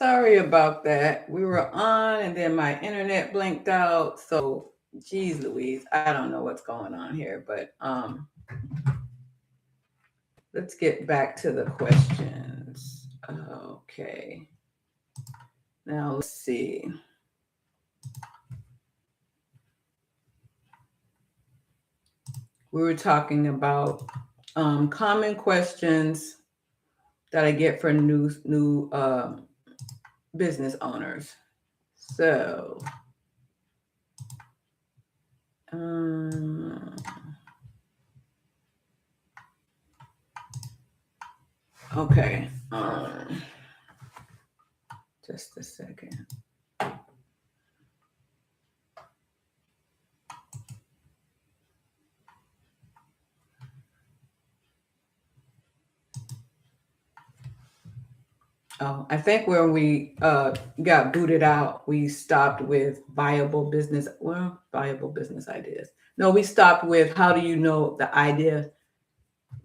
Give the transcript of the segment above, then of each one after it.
Sorry about that. We were on and then my internet blinked out. So, geez Louise, I don't know what's going on here, but let's get back to the questions. Okay. Now let's see. We were talking about common questions that I get for new business owners. So, um, okay. Just a second. Oh, I think when we got booted out, we stopped with viable business ideas. No, we stopped with how do you know the idea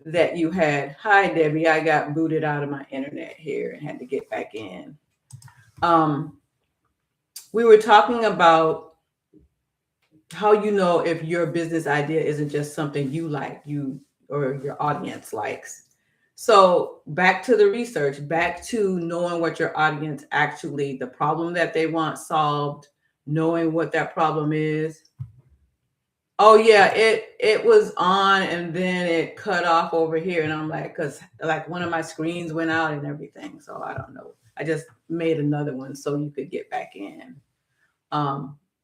that you had. Hi, Debbie. I got booted out of my internet here and had to get back in. Um, we were talking about how you know if your business idea isn't just something you like, you or your audience likes. So back to the research, back to knowing what your audience actually, the problem that they want solved, knowing what that problem is. Oh yeah, it was on and then it cut off over here, and I'm like, because like one of my screens went out and everything, so I don't know. I just made another one so you could get back in.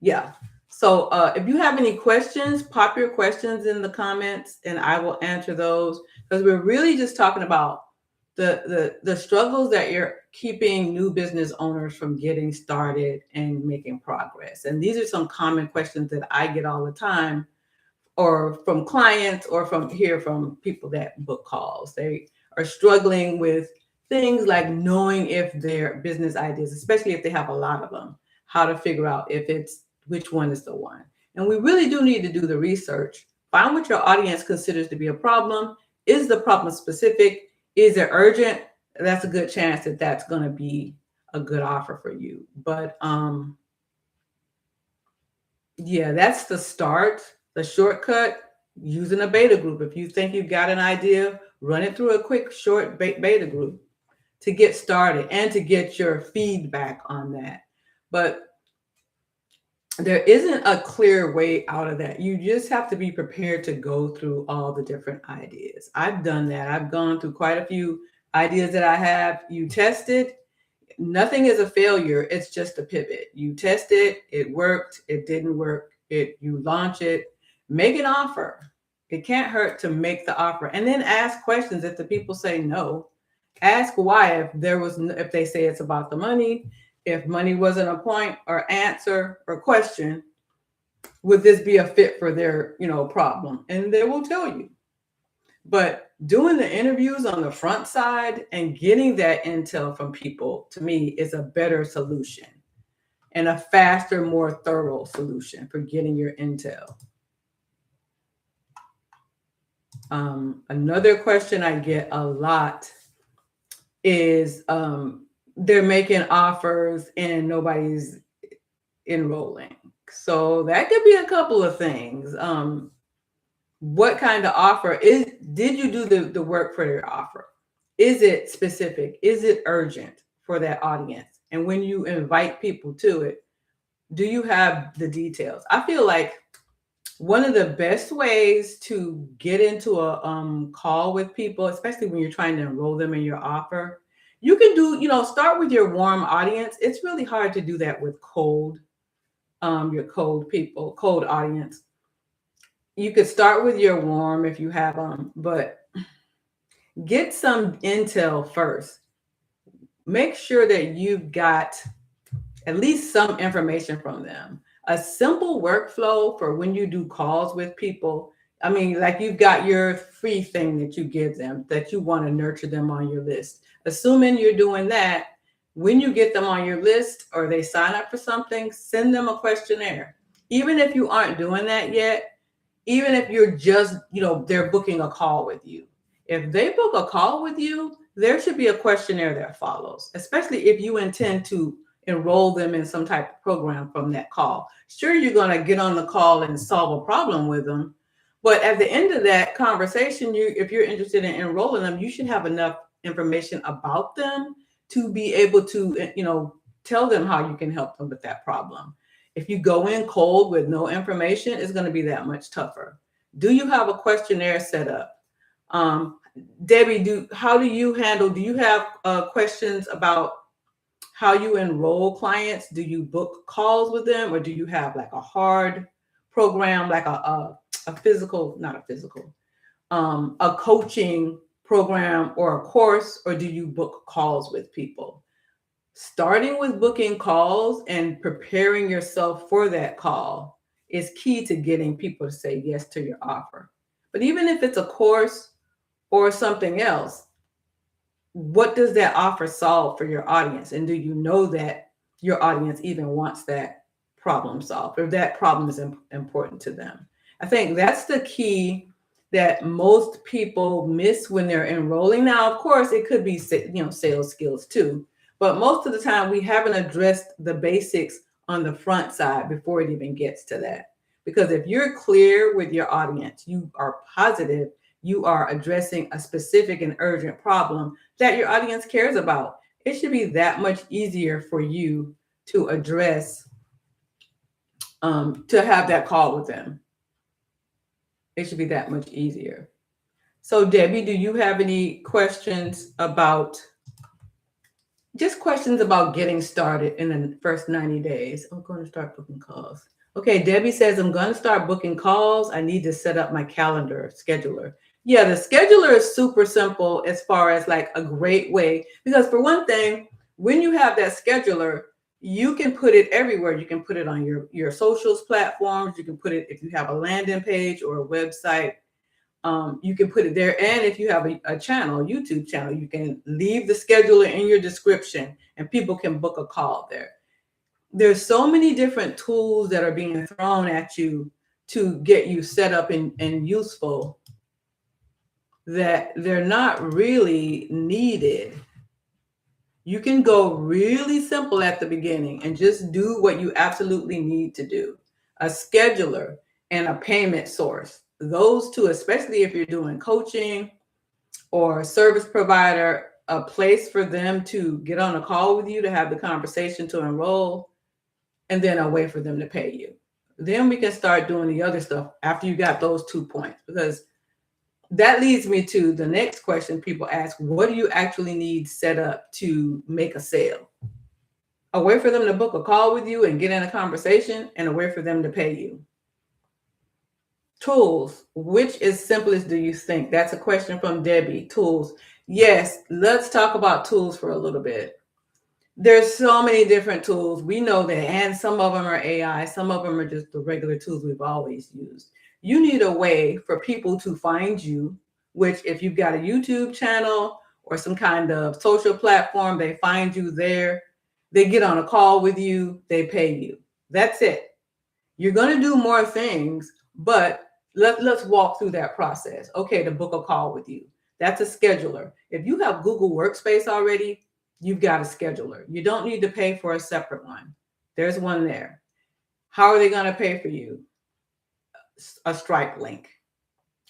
Yeah. So if you have any questions, pop your questions in the comments and I will answer those because we're really just talking about the struggles that you're keeping new business owners from getting started and making progress. And these are some common questions that I get all the time or from clients or from people that book calls. They are struggling with things like knowing if their business ideas, especially if they have a lot of them, how to figure out if it's which one is the one. And we really do need to do the research. Find what your audience considers to be a problem. Is the problem specific? Is it urgent? That's a good chance that that's going to be a good offer for you. But yeah, that's the start. The shortcut, using a beta group. If you think you've got an idea, run it through a quick short beta group to get started and to get your feedback on that. But there isn't a clear way out of that. You just have to be prepared to go through all the different ideas. I've done that. I've gone through quite a few ideas that I have. You test it. Nothing is a failure. It's just a pivot. You test it. It worked. It didn't work. You launch it. Make an offer. It can't hurt to make the offer and then ask questions. If the people say no, ask why. If they say it's about the money, if money wasn't a point or answer or question, would this be a fit for their problem? And they will tell you. But doing the interviews on the front side and getting that intel from people, to me, is a better solution and a faster, more thorough solution for getting your intel. Another question I get a lot is they're making offers and nobody's enrolling. So that could be a couple of things. What kind of offer did you do the work for your offer? Is it specific? Is it urgent for that audience? And when you invite people to it, do you have the details? I feel like one of the best ways to get into a call with people, especially when you're trying to enroll them in your offer, you can start with your warm audience. It's really hard to do that with your cold audience. You could start with your warm if you have them, but get some intel first. Make sure that you've got at least some information from them. A simple workflow for when you do calls with people. I mean, like you've got your free thing that you give them, that you want to nurture them on your list. Assuming you're doing that, when you get them on your list or they sign up for something, send them a questionnaire. Even if you aren't doing that yet, even if you're just, they're booking a call with you, If they book a call with you, there should be a questionnaire that follows, especially if you intend to enroll them in some type of program from that call. Sure, you're going to get on the call and solve a problem with them, but at the end of that conversation, if you're interested in enrolling them, you should have enough information about them to be able to, tell them how you can help them with that problem. If you go in cold with no information, it's going to be that much tougher. Do you have a questionnaire set up? Debbie, do you have questions about how you enroll clients? Do you book calls with them, or do you have like a hard program, like a physical, not a physical, a coaching program or a course, or do you book calls with people? Starting with booking calls and preparing yourself for that call is key to getting people to say yes to your offer. But even if it's a course or something else, what does that offer solve for your audience? And do you know that your audience even wants that problem solved, or that problem is important to them? I think that's the key that most people miss when they're enrolling. Now, of course, it could be, sales skills too, but most of the time we haven't addressed the basics on the front side before it even gets to that. Because if you're clear with your audience, you are positive, you are addressing a specific and urgent problem that your audience cares about, it should be that much easier for you to address, to have that call with them. It should be that much easier. So Debbie, do you have any questions about getting started in the first 90 days? I'm going to start booking calls. Okay, Debbie says, I'm going to start booking calls. I need to set up my calendar scheduler. Yeah, the scheduler is super simple as far as like a great way, because for one thing, when you have that scheduler, you can put it everywhere. You can put it on your socials platforms. You can put it, if you have a landing page or a website, you can put it there. And if you have a channel, a YouTube channel, you can leave the scheduler in your description and people can book a call there. There's so many different tools that are being thrown at you to get you set up and useful that they're not really needed. You can go really simple at the beginning and just do what you absolutely need to do. A scheduler and a payment source. Those two, especially if you're doing coaching or a service provider, a place for them to get on a call with you, to have the conversation, to enroll, and then a way for them to pay you. Then we can start doing the other stuff after you got those 2 points, because that leads me to the next question people ask: what do you actually need set up to make a sale? A way for them to book a call with you and get in a conversation, and a way for them to pay you. Tools, which is simplest do you think? That's a question from Debbie. Tools. Yes, let's talk about tools for a little bit. There's so many different tools. We know that, and some of them are AI, some of them are just the regular tools we've always used. You need a way for people to find you, which if you've got a YouTube channel or some kind of social platform, they find you there, they get on a call with you, they pay you. That's it. You're going to do more things, but let's walk through that process. Okay, to book a call with you, that's a scheduler. If you have Google Workspace already, you've got a scheduler. You don't need to pay for a separate one. There's one there. How are they going to pay for you? A Stripe link,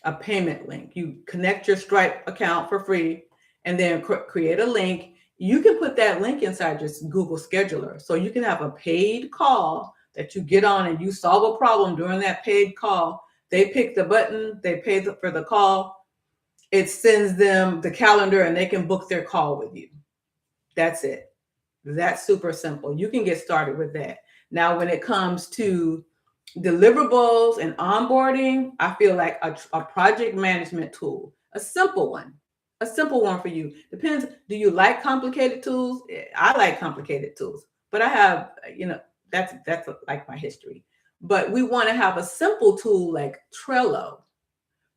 a payment link. You connect your Stripe account for free and then create a link. You can put that link inside your Google Scheduler. So you can have a paid call that you get on and you solve a problem during that paid call. They pick the button, they pay for the call. It sends them the calendar and they can book their call with you. That's it. That's super simple. You can get started with that. Now, when it comes to deliverables and onboarding, I feel like a project management tool, a simple one for you. Depends. Do you like complicated tools? I like complicated tools, but I have, that's like my history. But we want to have a simple tool like Trello,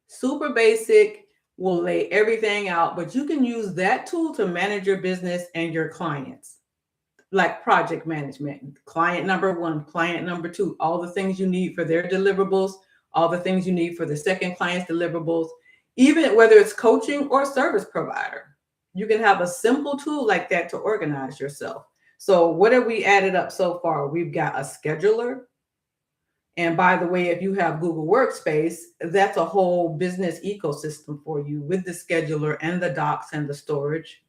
super basic, will lay everything out, but you can use that tool to manage your business and your clients. Like project management, client number 1, client number 2, all the things you need for their deliverables, all the things you need for the second client's deliverables. Even whether it's coaching or service provider, you can have a simple tool like that to organize yourself. So what have we added up so far? We've got a scheduler. And by the way, if you have Google Workspace, that's a whole business ecosystem for you with the scheduler and the docs and the storage.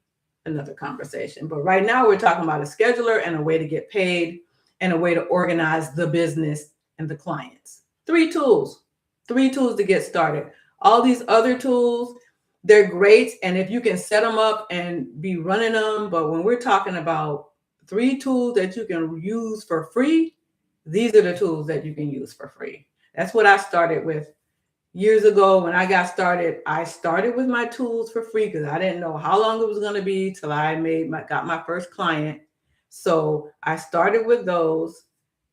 Another conversation. But right now, we're talking about a scheduler and a way to get paid and a way to organize the business and the clients. Three tools to get started. All these other tools, they're great. And if you can set them up and be running them, but when we're talking about three tools that you can use for free, these are the tools that you can use for free. That's what I started with years ago. When I got started, I started with my tools for free because I didn't know how long it was going to be till I got my first client. So I started with those,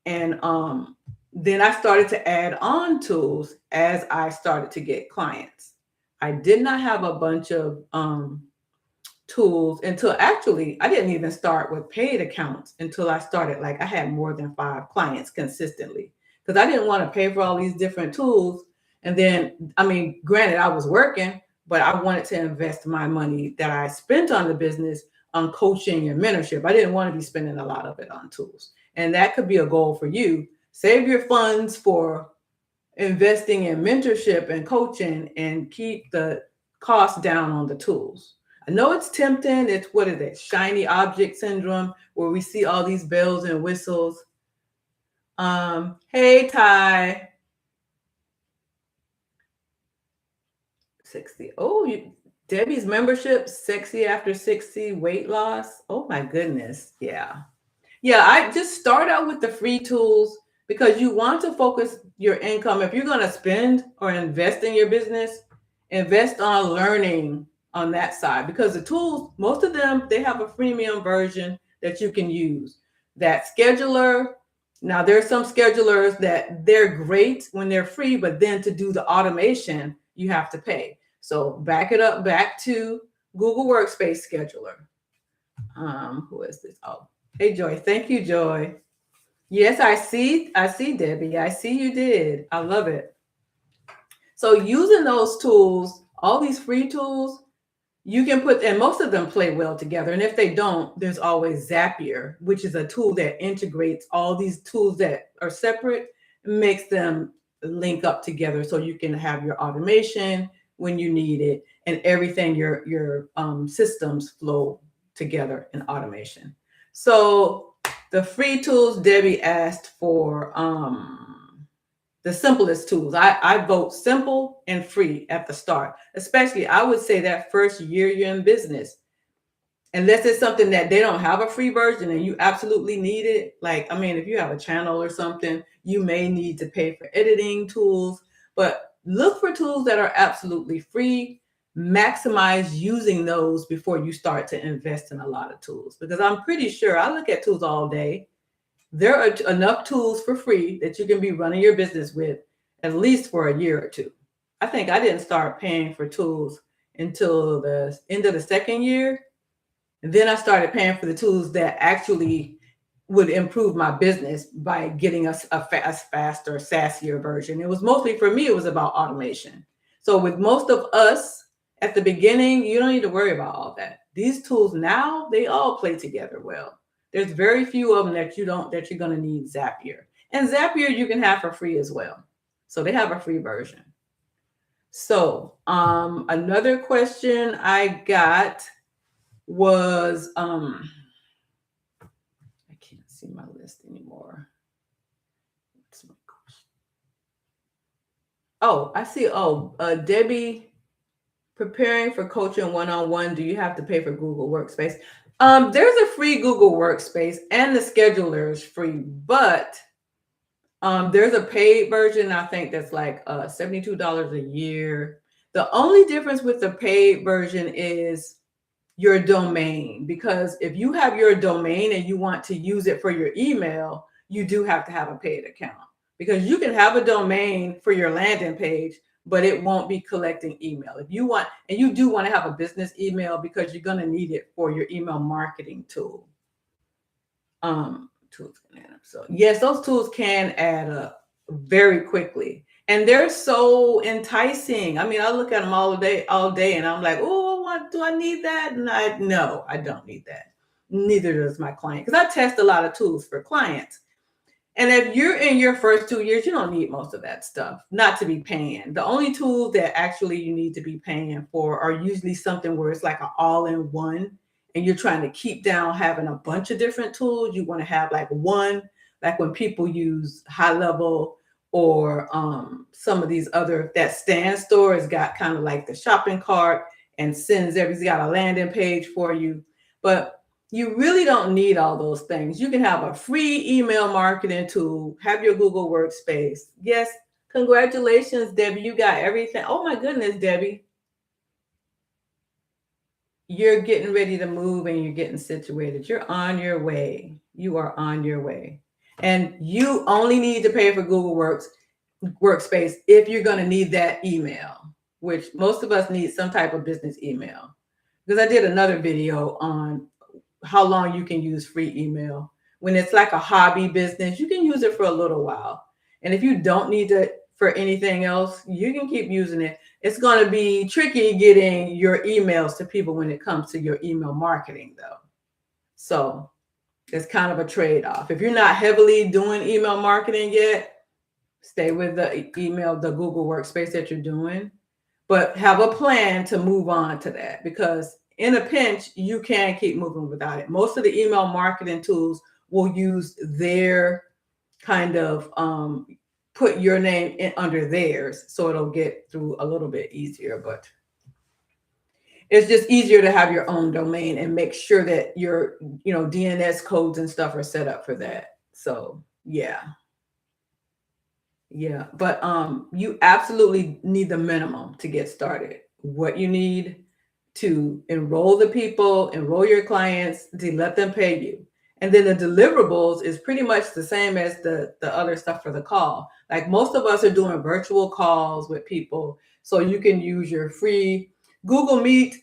and then I started to add on tools as I started to get clients. I did not have a bunch of tools until actually I didn't even start with paid accounts until I started. Like I had more than 5 clients consistently because I didn't want to pay for all these different tools. And then, I mean, granted, I was working, but I wanted to invest my money that I spent on the business on coaching and mentorship. I didn't want to be spending a lot of it on tools. And that could be a goal for you. Save your funds for investing in mentorship and coaching and keep the cost down on the tools. I know it's tempting. It's what is it? Shiny object syndrome, where we see all these bells and whistles. Hey, Ty. 60. Oh, Debbie's membership, sexy after 60, weight loss. Oh my goodness. Yeah. I just start out with the free tools because you want to focus your income. If you're going to spend or invest in your business, invest on learning on that side, because the tools, most of them, they have a freemium version that you can use. That scheduler, now there's some schedulers that they're great when they're free, but then to do the automation, you have to pay. So back it up back to Google Workspace Scheduler. Who is this? Oh, hey, Joy. Thank you, Joy. Yes, I see, Debbie. I see you did. I love it. So using those tools, all these free tools, you can put, and most of them play well together. And if they don't, there's always Zapier, which is a tool that integrates all these tools that are separate, makes them link up together so you can have your automation when you need it, and everything, your systems flow together in automation. So the free tools, Debbie asked for the simplest tools. I vote simple and free at the start. Especially, I would say that first year you're in business. Unless it's something that they don't have a free version and you absolutely need it. Like, I mean, if you have a channel or something, you may need to pay for editing tools. But look for tools that are absolutely free. Maximize using those before you start to invest in a lot of tools. Because I'm pretty sure I look at tools all day. There are enough tools for free that you can be running your business with at least for a year or two. I think I didn't start paying for tools until the end of the second year. And then I started paying for the tools that actually would improve my business by getting us a faster, sassier version. It was mostly, for me, it was about automation. So with most of us at the beginning, you don't need to worry about all that. These tools now, they all play together well. There's very few of them that you're going to need Zapier. And Zapier you can have for free as well. So they have a free version. So another question I got was, I can't see my list anymore. What's my question? Oh, I see. Oh, Debbie, preparing for coaching one-on-one, do you have to pay for Google Workspace? There's a free Google Workspace and the scheduler is free, but there's a paid version. I think that's like $72 a year. The only difference with the paid version is your domain, because if you have your domain and you want to use it for your email, you do have to have a paid account, because you can have a domain for your landing page, but it won't be collecting email. If you want, and you do want to have a business email because you're going to need it for your email marketing tool. Tools can add up. So yes, those tools can add up very quickly. And they're so enticing. I mean, I look at them all day, and I'm like, oh, what do I need that? And no, I don't need that. Neither does my client, because I test a lot of tools for clients. And if you're in your first 2 years, you don't need most of that stuff, not to be paying. The only tools that actually you need to be paying for are usually something where it's like an all-in-one, and you're trying to keep down having a bunch of different tools. You want to have like one, like when people use High Level or some of these other, that Stan Store has got kind of like the shopping cart and sends everything's got a landing page for you. But you really don't need all those things. You can have a free email marketing tool, have your Google Workspace. Yes, congratulations, Debbie. You got everything. Oh my goodness, Debbie. You're getting ready to move and you're getting situated. You're on your way. You are on your way. And you only need to pay for Google Workspace if you're going to need that email, which most of us need some type of business email. Because I did another video on how long you can use free email. When it's like a hobby business, you can use it for a little while. And if you don't need it for anything else, you can keep using it. It's going to be tricky getting your emails to people when it comes to your email marketing, though. So it's kind of a trade-off. If you're not heavily doing email marketing yet, stay with the Google Workspace that you're doing, but have a plan to move on to that, because in a pinch, you can't keep moving without it. Most of the email marketing tools will use their kind of put your name in under theirs, so it'll get through a little bit easier. But it's just easier to have your own domain and make sure that your DNS codes and stuff are set up for that. So yeah. But you absolutely need the minimum to get started. What you need to enroll the people, enroll your clients, to let them pay you. And then the deliverables is pretty much the same as the other stuff for the call. Like most of us are doing virtual calls with people. So you can use your free Google Meet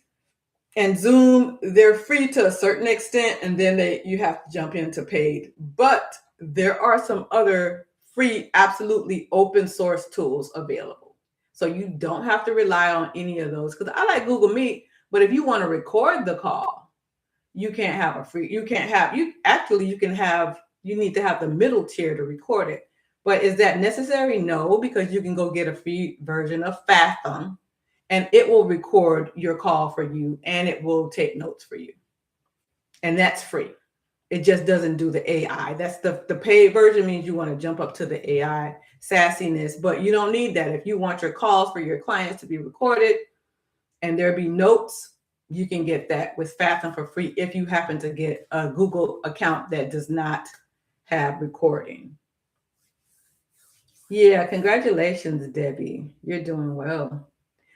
and Zoom. They're free to a certain extent, and then you have to jump into paid. But there are some other free, absolutely open source tools available. So you don't have to rely on any of those. Because I like Google Meet, but if you want to record the call, you can't have a free, you can have you need to have the middle tier to record it. But is that necessary? No, because you can go get a free version of Fathom, and it will record your call for you, and it will take notes for you. And that's free. It just doesn't do the AI. That's the paid version means you want to jump up to the AI sassiness, but you don't need that. If you want your calls for your clients to be recorded and there be notes, you can get that with Fathom for free if you happen to get a Google account that does not have recording. Yeah, congratulations, Debbie. You're doing well.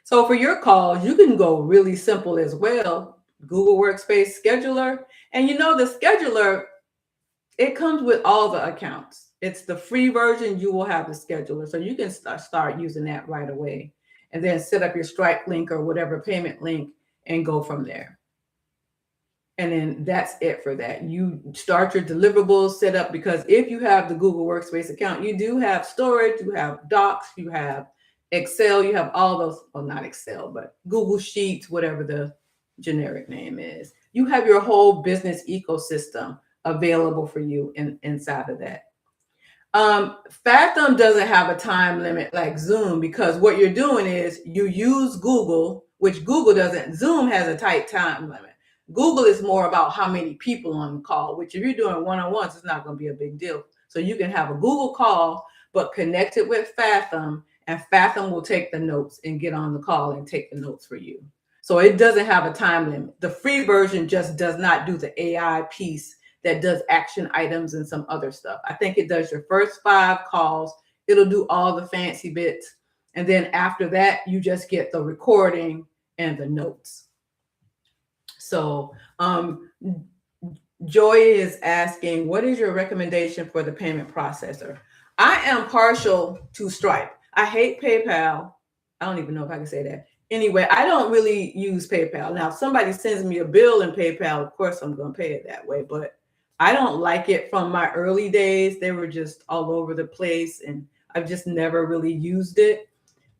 So for your calls, you can go really simple as well. Google Workspace Scheduler. And the scheduler, it comes with all the accounts. It's the free version. You will have the scheduler. So you can start using that right away. And then set up your Stripe link or whatever payment link and go from there. And then that's it for that. You start your deliverables set up, because if you have the Google Workspace account, you do have storage, you have Docs, you have Excel, you have all those, well, not Excel, but Google Sheets, whatever the generic name is. You have your whole business ecosystem available for you inside of that. Fathom doesn't have a time limit like Zoom, because what you're doing is you use Google, which Google doesn't. Zoom has a tight time limit. Google is more about how many people on the call, which if you're doing one-on-ones, it's not going to be a big deal. So you can have a Google call, but connect it with Fathom, and Fathom will take the notes and get on the call and take the notes for you. So it doesn't have a time limit. The free version just does not do the AI piece that does action items and some other stuff. I think it does your first 5 calls. It'll do all the fancy bits. And then after that, you just get the recording and the notes. So Joy is asking, what is your recommendation for the payment processor? I am partial to Stripe. I hate PayPal. I don't even know if I can say that. Anyway, I don't really use PayPal. Now, if somebody sends me a bill in PayPal, of course, I'm going to pay it that way. But I don't like it from my early days. They were just all over the place. And I've just never really used it.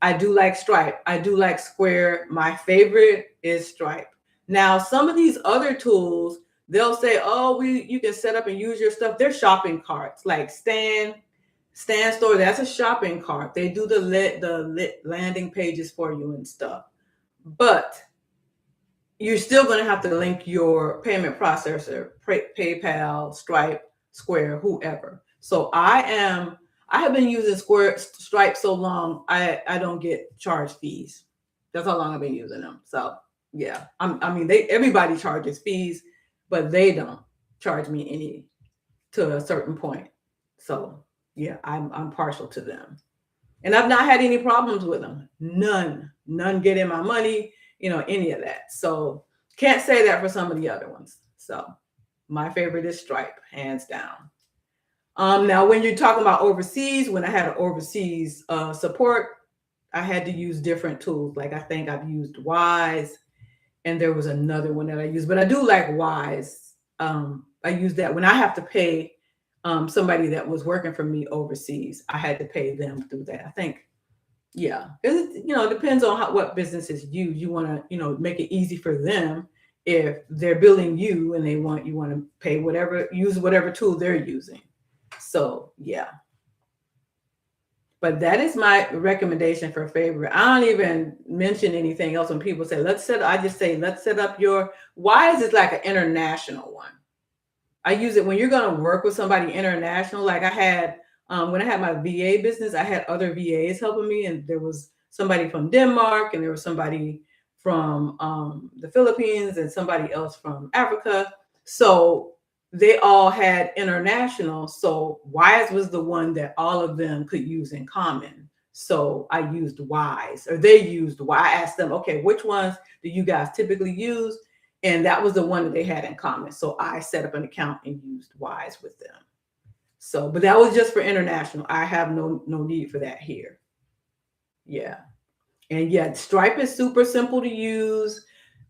I do like Stripe. I do like Square. My favorite is Stripe. Now, some of these other tools, they'll say, "Oh, you can set up and use your stuff." They're shopping carts, like Stan Store. That's a shopping cart. They do the landing pages for you and stuff. But you're still going to have to link your payment processor, PayPal, Stripe, Square, whoever. So I have been using Stripe so long, I don't get charged fees. That's how long I've been using them. So yeah, I mean, everybody charges fees, but they don't charge me any to a certain point. So yeah, I'm partial to them, and I've not had any problems with them. None getting my money, any of that. So can't say that for some of the other ones. So my favorite is Stripe, hands down. Now, when you're talking about overseas, when I had an overseas support, I had to use different tools. Like I think I've used Wise, and there was another one that I used, but I do like Wise. I use that when I have to pay somebody that was working for me overseas. I had to pay them through that. I think, yeah, it depends on what businesses use. You want to make it easy for them. If they're billing you and you want to pay use whatever tool they're using. So yeah, but that is my recommendation for favorite. I don't even mention anything else when people say I just say let's set up your Wise is like an international one. I use it when you're going to work with somebody international. Like I had when I had my VA business, I had other VAs helping me, and there was somebody from Denmark, and there was somebody from the Philippines, and somebody else from Africa. So they all had international. So Wise was the one that all of them could use in common. So I used Wise, or they used Wise. I asked them, okay, which ones do you guys typically use? And that was the one that they had in common. So I set up an account and used Wise with them. So, but that was just for international. I have no need for that here. Yeah. And yeah, Stripe is super simple to use.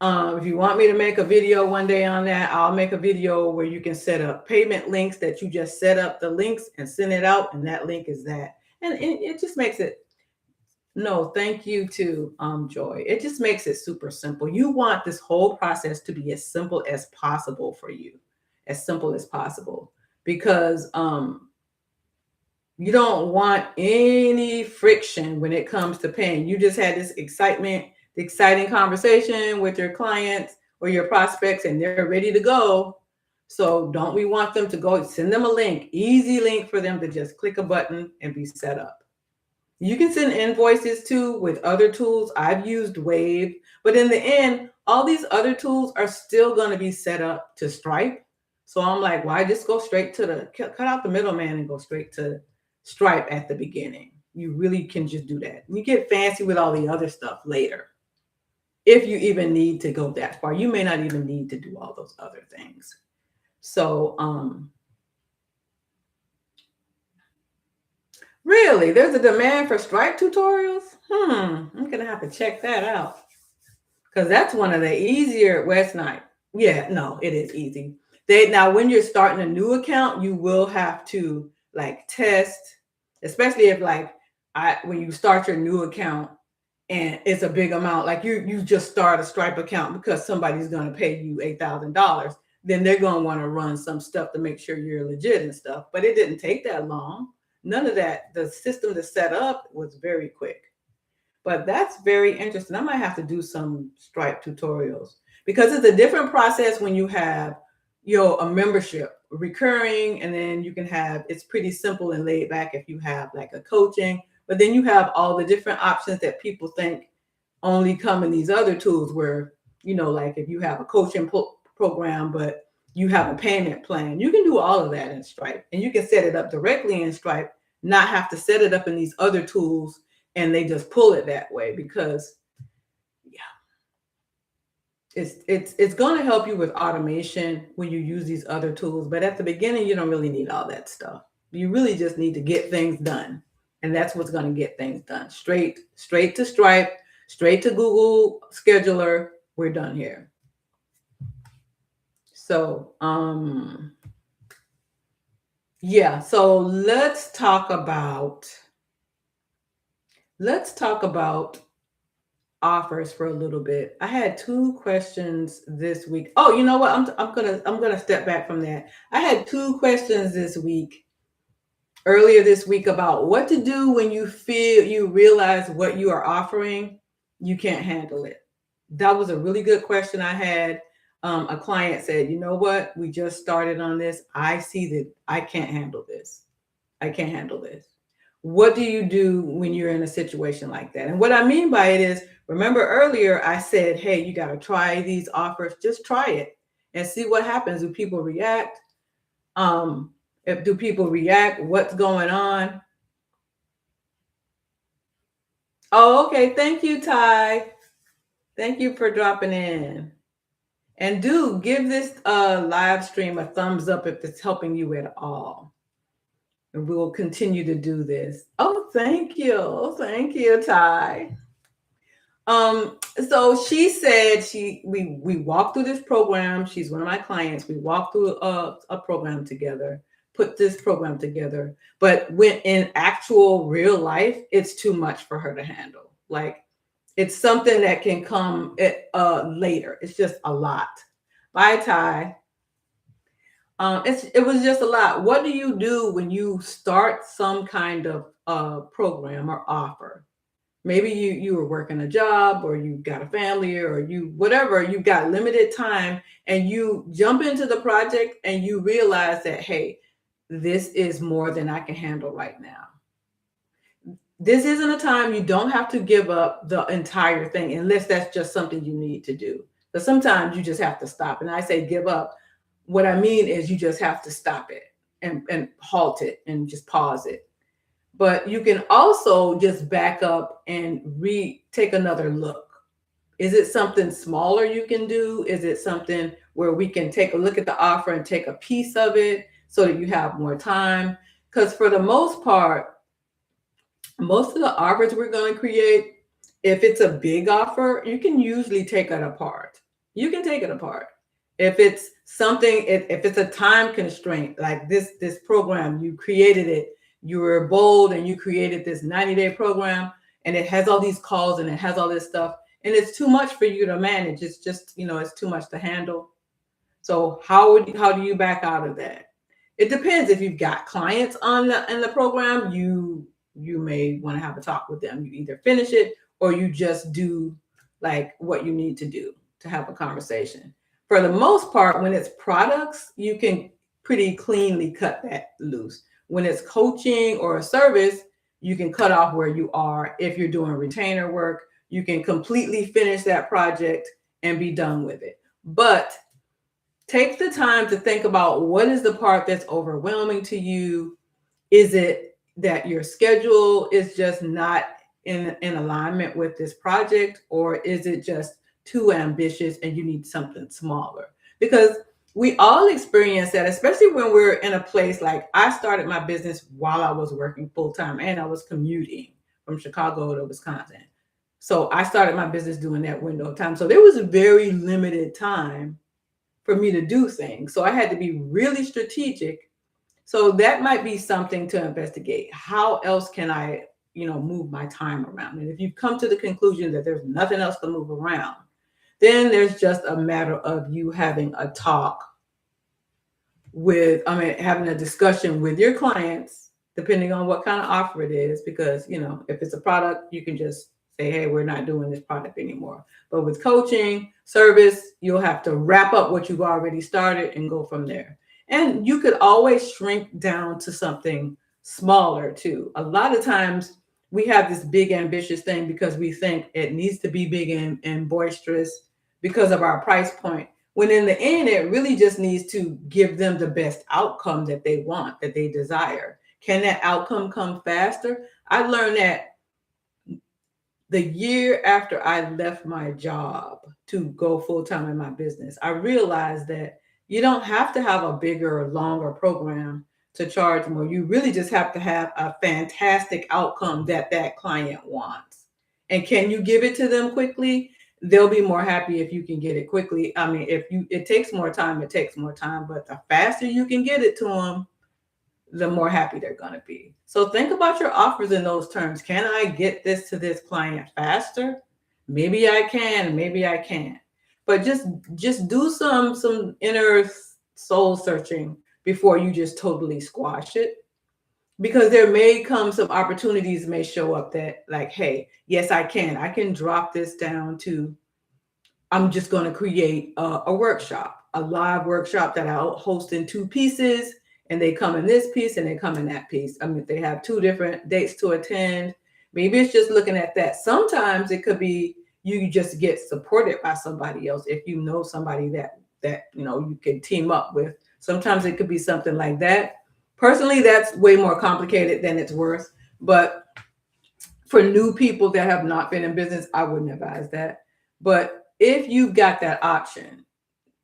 If you want me to make a video one day on that, I'll make a video where you can set up payment links that you just set up the links and send it out. And that link is that. And it just makes it, no, thank you to Joy. It just makes it super simple. You want this whole process to be as simple as possible for you, as simple as possible, because you don't want any friction when it comes to paying. You just had this exciting conversation with your clients or your prospects, and they're ready to go. So don't we want them to go? Send them a link, easy link for them to just click a button and be set up. You can send invoices too with other tools. I've used Wave, but in the end, all these other tools are still going to be set up to Stripe. So I'm like, why just go straight to cut out the middleman and go straight to Stripe at the beginning? You really can just do that. You get fancy with all the other stuff later. If you even need to go that far, you may not even need to do all those other things. So, really, there's a demand for Stripe tutorials? I'm going to have to check that out, because that's one of the easier. Well, it's not. Yeah, no, it is easy. Now, when you're starting a new account, you will have to like test, especially if when you start your new account and it's a big amount, like you just start a Stripe account because somebody's going to pay you $8,000, then they're going to want to run some stuff to make sure you're legit and stuff. But it didn't take that long. None of that. The system to set up was very quick. But that's very interesting. I might have to do some Stripe tutorials, because it's a different process when you have a membership recurring, and then you can have, it's pretty simple and laid back if you have like a coaching, but then you have all the different options that people think only come in these other tools where, like if you have a coaching program, but you have a payment plan, you can do all of that in Stripe, and you can set it up directly in Stripe, not have to set it up in these other tools, and they just pull it that way, because it's going to help you with automation when you use these other tools. But at the beginning, you don't really need all that stuff. You really just need to get things done. And that's what's going to get things done. Straight to Stripe, straight to Google Scheduler. We're done here. So, yeah. So let's talk about Let's talk about offers for a little bit. I had two questions this week. Oh, you know what? I'm gonna step back from that. I had two questions this week, earlier this week, about what to do when you realize what you are offering, you can't handle it. That was a really good question I had. A client said, "You know what? We just started on this. I see that I can't handle this. I can't handle this." What do you do when you're in a situation like that? And what I mean by it is, remember earlier I said, hey, you got to try these offers. Just try it and see what happens. Do people react? Um, if do people react? What's going on? Oh, okay. Thank you, Ty. Thank you for dropping in. And do give this live stream a thumbs up if it's helping you at all. And we will continue to do this. Oh, thank you. Thank you, Ty. So she said we walked through this program. She's one of my clients. We walked through a program together, put this program together. But when in actual real life, it's too much for her to handle. Like it's something that can come later. It's just a lot. Bye, Ty. It was just a lot. What do you do when you start some kind of program or offer? Maybe you were working a job, or you got a family, or you whatever, you got limited time, and you jump into the project and you realize that, hey, this is more than I can handle right now. This isn't a time, you don't have to give up the entire thing unless that's just something you need to do. But sometimes you just have to stop. And I say give up. What I mean is you just have to stop it and halt it and just pause it. But you can also just back up and take another look. Is it something smaller you can do? Is it something where we can take a look at the offer and take a piece of it so that you have more time? Because for the most part, most of the offers we're going to create, if it's a big offer, you can usually take it apart. You can take it apart. If it's something, if it's a time constraint, like this program, you created it, you were bold and you created this 90-day program, and it has all these calls and it has all this stuff, and it's too much for you to manage. It's just, it's too much to handle. So how do you back out of that? It depends. If you've got clients in the program, you may want to have a talk with them. You either finish it or you just do like what you need to do to have a conversation. For the most part, when it's products, you can pretty cleanly cut that loose. When it's coaching or a service, you can cut off where you are. If you're doing retainer work, you can completely finish that project and be done with it. But take the time to think about, what is the part that's overwhelming to you? Is it that your schedule is just not in alignment with this project, or is it just too ambitious and you need something smaller? Because we all experience that, especially when we're in a place like, I started my business while I was working full-time and I was commuting from Chicago to Wisconsin. So I started my business doing that window of time. So there was a very limited time for me to do things. So I had to be really strategic. So that might be something to investigate. How else can I, move my time around? And if you come to the conclusion that there's nothing else to move around, then there's just a matter of you having a talk having a discussion with your clients, depending on what kind of offer it is. Because, if it's a product, you can just say, hey, we're not doing this product anymore. But with coaching, service, you'll have to wrap up what you've already started and go from there. And you could always shrink down to something smaller too. A lot of times we have this big ambitious thing because we think it needs to be big and boisterous because of our price point. When in the end, it really just needs to give them the best outcome that they want, that they desire. Can that outcome come faster? I learned that the year after I left my job to go full-time in my business. I realized that you don't have to have a bigger or longer program to charge more. You really just have to have a fantastic outcome that client wants. And can you give it to them quickly? They'll be more happy if you can get it quickly. I mean, it takes more time, it takes more time, but the faster you can get it to them, the more happy they're going to be. So think about your offers in those terms. Can I get this to this client faster? Maybe I can, maybe I can't. But just do some inner soul searching before you just totally squash it, because there may come some opportunities may show up that, like, hey, yes, I can drop this down to, I'm just going to create a workshop, a live workshop that I'll host in two pieces, and they come in this piece and they come in that piece. I mean, if they have two different dates to attend, maybe it's just looking at that. Sometimes it could be you just get supported by somebody else if you know somebody that you can team up with. Sometimes it could be something like that. Personally, that's way more complicated than it's worth. But for new people that have not been in business, I wouldn't advise that. But if you've got that option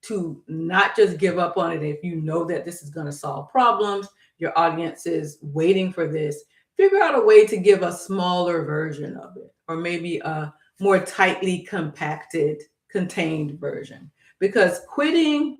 to not just give up on it, if you know that this is going to solve problems, your audience is waiting for this, figure out a way to give a smaller version of it, or maybe a more tightly compacted, contained version. Because quitting,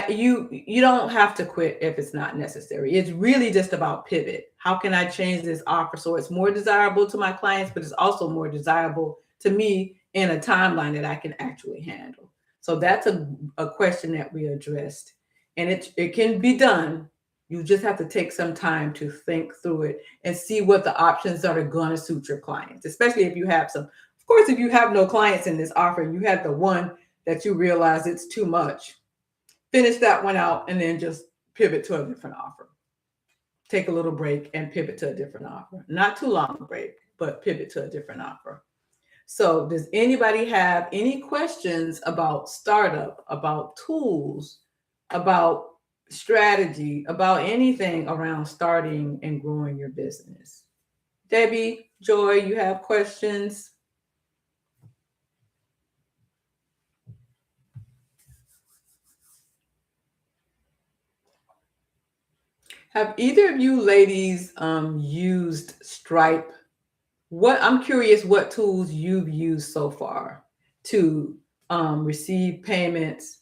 you don't have to quit if it's not necessary. It's really just about pivot. How can I change this offer so it's more desirable to my clients, but it's also more desirable to me in a timeline that I can actually handle? So that's a question that we addressed. And it can be done. You just have to take some time to think through it and see what the options are going to suit your clients, especially if you have some. Of course, if you have no clients in this offer, you have the one that you realize it's too much, finish that one out and then just pivot to a different offer. Take a little break and pivot to a different offer. Not too long a break, but pivot to a different offer. So does anybody have any questions about startup, about tools, about strategy, about anything around starting and growing your business? Debbie, Joy, you have questions? Have either of you ladies used Stripe? I'm curious what tools you've used so far to receive payments,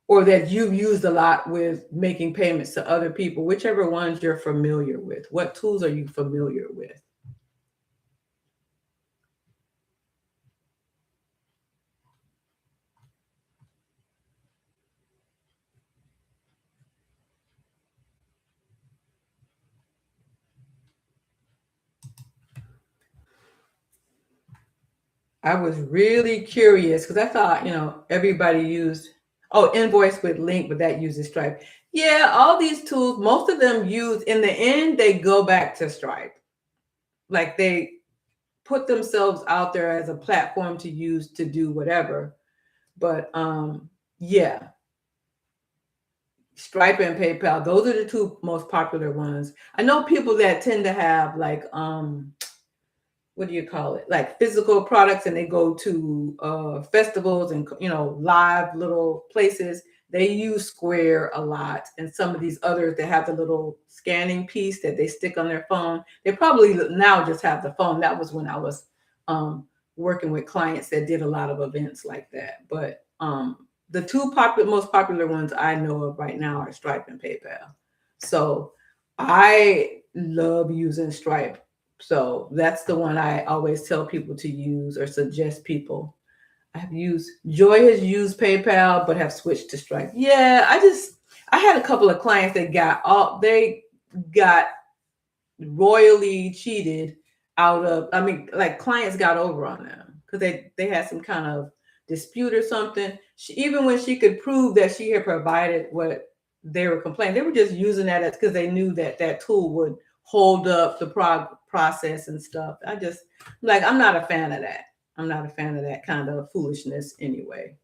or that you've used a lot with making payments to other people, whichever ones you're familiar with. What tools are you familiar with? I was really curious because I thought, everybody used, Invoice with Link, but that uses Stripe. Yeah, all these tools, most of them use, in the end, they go back to Stripe. Like they put themselves out there as a platform to use to do whatever. But yeah, Stripe and PayPal, those are the two most popular ones. I know people that tend to have like what do you call it? Like physical products, and they go to festivals and live little places. They use Square a lot, and some of these others that have the little scanning piece that they stick on their phone. They probably now just have the phone. That was when I was working with clients that did a lot of events like that. But the two most popular ones I know of right now are Stripe and PayPal. So I love using Stripe. So that's the one I always tell people to use or suggest people. Joy has used PayPal, but have switched to Stripe. Yeah, I had a couple of clients that got royally cheated out of, like clients got over on them because they had some kind of dispute or something. Even when she could prove that she had provided what they were complaining, they were just using that because they knew that tool would hold up the process and stuff. I'm not a fan of that. I'm not a fan of that kind of foolishness anyway.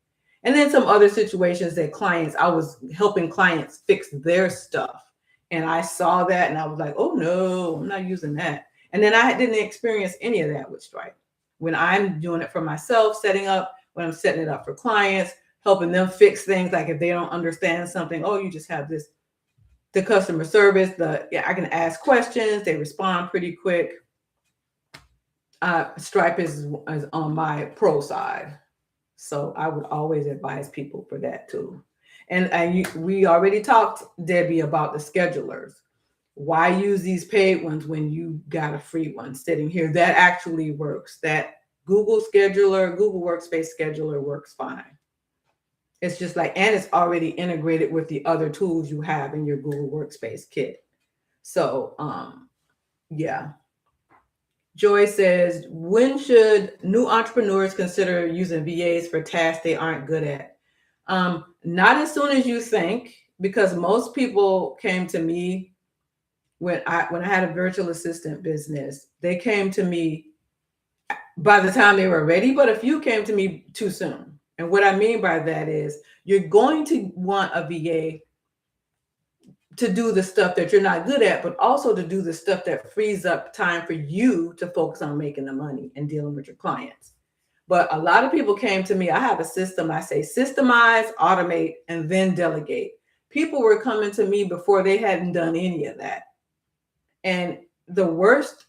And then some other situations that I was helping clients fix their stuff. And I saw that and I was like, oh no, I'm not using that. And then I didn't experience any of that with Stripe. When I'm doing it for myself, when I'm setting it up for clients, helping them fix things, like if they don't understand something, you just have this, the customer service, I can ask questions, they respond pretty quick. Stripe is on my pro side. So I would always advise people for that too. And we already talked, Debbie, about the schedulers. Why use these paid ones when you got a free one sitting here that actually works? That Google Scheduler, Google Workspace Scheduler works fine. It's just like, and it's already integrated with the other tools you have in your Google Workspace kit. So, yeah. Joy says, when should new entrepreneurs consider using VAs for tasks they aren't good at? Not as soon as you think, because most people came to me when I had a virtual assistant business. They came to me by the time they were ready, but a few came to me too soon. And what I mean by that is you're going to want a VA to do the stuff that you're not good at, but also to do the stuff that frees up time for you to focus on making the money and dealing with your clients. But a lot of people came to me. I have a system. I say systemize, automate, and then delegate. People were coming to me before they hadn't done any of that. And the worst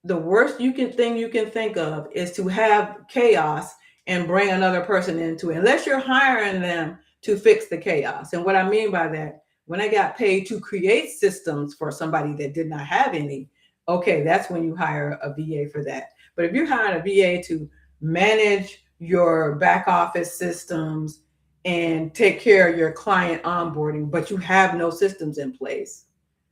thing you can think of is to have chaos and bring another person into it, unless you're hiring them to fix the chaos. And what I mean by that, when I got paid to create systems for somebody that did not have any, okay, that's when you hire a VA for that. But if you're hiring a VA to manage your back office systems and take care of your client onboarding, but you have no systems in place,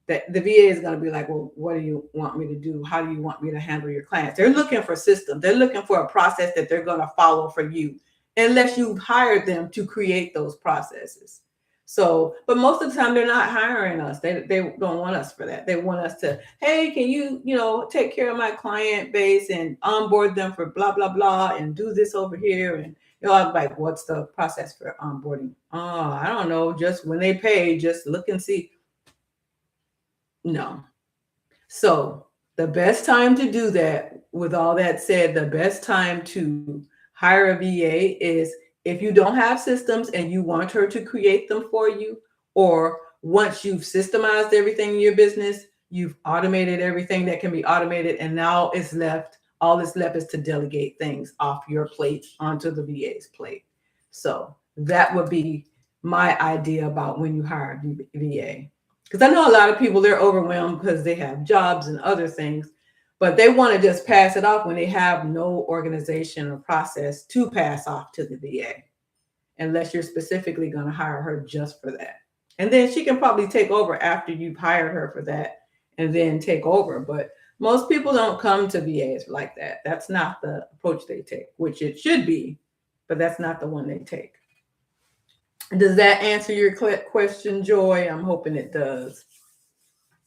that the VA is going to be like, well, what do you want me to do? How do you want me to handle your clients? They're looking for systems. They're looking for a process that they're going to follow for you, unless you've hired them to create those processes. So, but most of the time they're not hiring us. They don't want us for that. They want us to, hey, can you, take care of my client base and onboard them for blah, blah, blah, and do this over here. And I'm like, what's the process for onboarding? Oh, I don't know. Just when they pay, just look and see. No. So the best time to do that, with all that said, the best time to hire a VA is if you don't have systems and you want her to create them for you, or once you've systemized everything in your business, you've automated everything that can be automated, and now all that's left is to delegate things off your plate onto the VA's plate. So that would be my idea about when you hire a VA. Because I know a lot of people, they're overwhelmed because they have jobs and other things, but they want to just pass it off when they have no organization or process to pass off to the VA, unless you're specifically going to hire her just for that. And then she can probably take over after you've hired her for that and then take over. But most people don't come to VAs like that. That's not the approach they take, which it should be, but that's not the one they take. Does that answer your question, Joy? I'm hoping it does.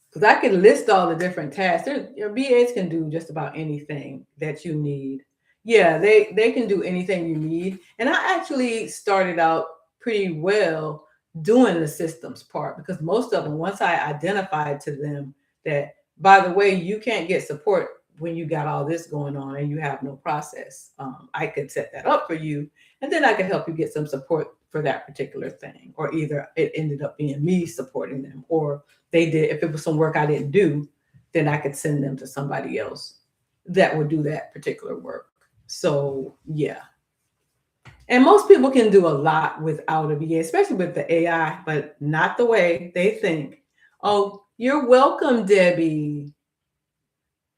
Because I could list all the different tasks. Your VAs can do just about anything that you need. Yeah, they can do anything you need. And I actually started out pretty well doing the systems part, because most of them, once I identified to them that, by the way, you can't get support when you got all this going on and you have no process. I could set that up for you, and then I could help you get some support for that particular thing. Or either it ended up being me supporting them, or they did, if it was some work I didn't do, then I could send them to somebody else that would do that particular work. So yeah. And most people can do a lot without a VA, especially with the AI, but not the way they think. Oh, you're welcome, Debbie.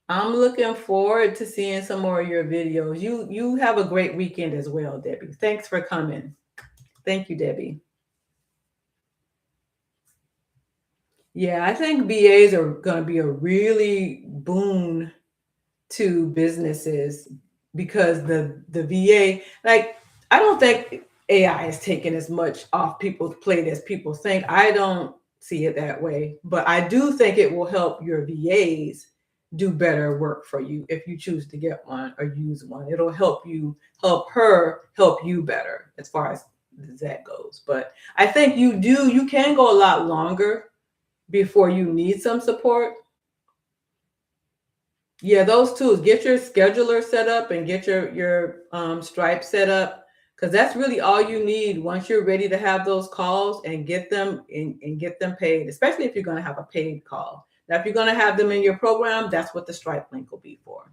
I'm looking forward to seeing some more of your videos. You have a great weekend as well, Debbie. Thanks for coming. Thank you, Debbie. Yeah, I think VAs are going to be a really boon to businesses, because the VA, like, I don't think AI is taking as much off people's plate as people think. I don't see it that way, but I do think it will help your VAs do better work for you if you choose to get one or use one. It'll help her help you better as far as that goes. But I think you can go a lot longer before you need some support. Yeah, those tools. Get your scheduler set up and get your Stripe set up, because that's really all you need once you're ready to have those calls and get them and get them paid, especially if you're going to have a paid call. Now, if you're going to have them in your program, that's what the Stripe link will be for.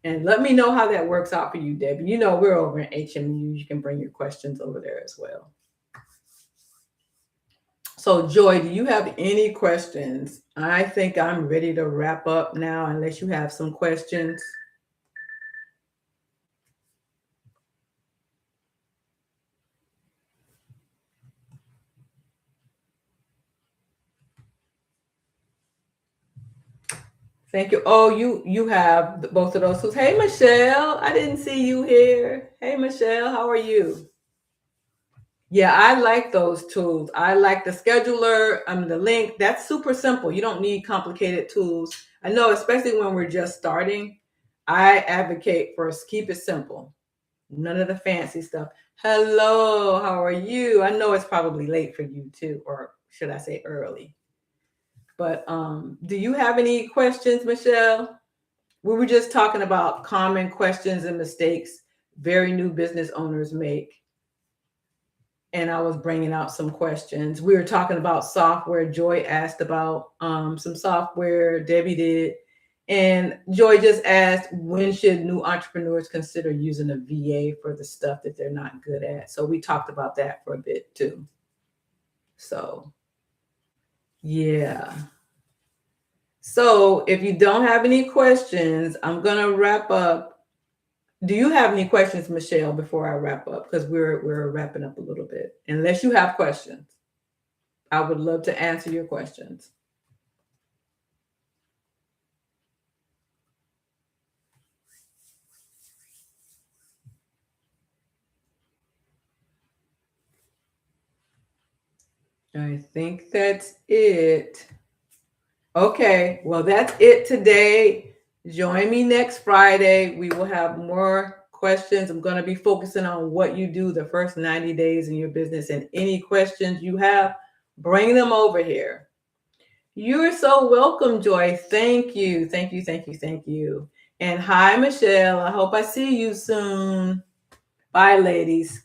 And let me know how that works out for you, Debbie. You know, we're over in HMU. You can bring your questions over there as well. So, Joy, do you have any questions? I think I'm ready to wrap up now, unless you have some questions. Thank you. Oh, you have both of those tools. Hey, Michelle, I didn't see you here. Hey, Michelle, how are you? Yeah, I like those tools. I like the scheduler, the link. That's super simple. You don't need complicated tools. I know, especially when we're just starting. I advocate for keep it simple. None of the fancy stuff. Hello, how are you? I know it's probably late for you too, or should I say early? But do you have any questions, Michelle? We were just talking about common questions and mistakes very new business owners make. And I was bringing out some questions. We were talking about software. Joy asked about some software. Debbie did. And Joy just asked, when should new entrepreneurs consider using a VA for the stuff that they're not good at? So we talked about that for a bit too. So, yeah. So if you don't have any questions, I'm going to wrap up. Do you have any questions, Michelle, before I wrap up? Because we're wrapping up a little bit. Unless you have questions, I would love to answer your questions. I think that's it. Okay, well, that's it today. Join me next Friday. We will have more questions. I'm going to be focusing on what you do the first 90 days in your business, and any questions you have, bring them over here. You're so welcome, Joy. Thank you. Thank you. Thank you. Thank you. And hi, Michelle. I hope I see you soon. Bye, ladies.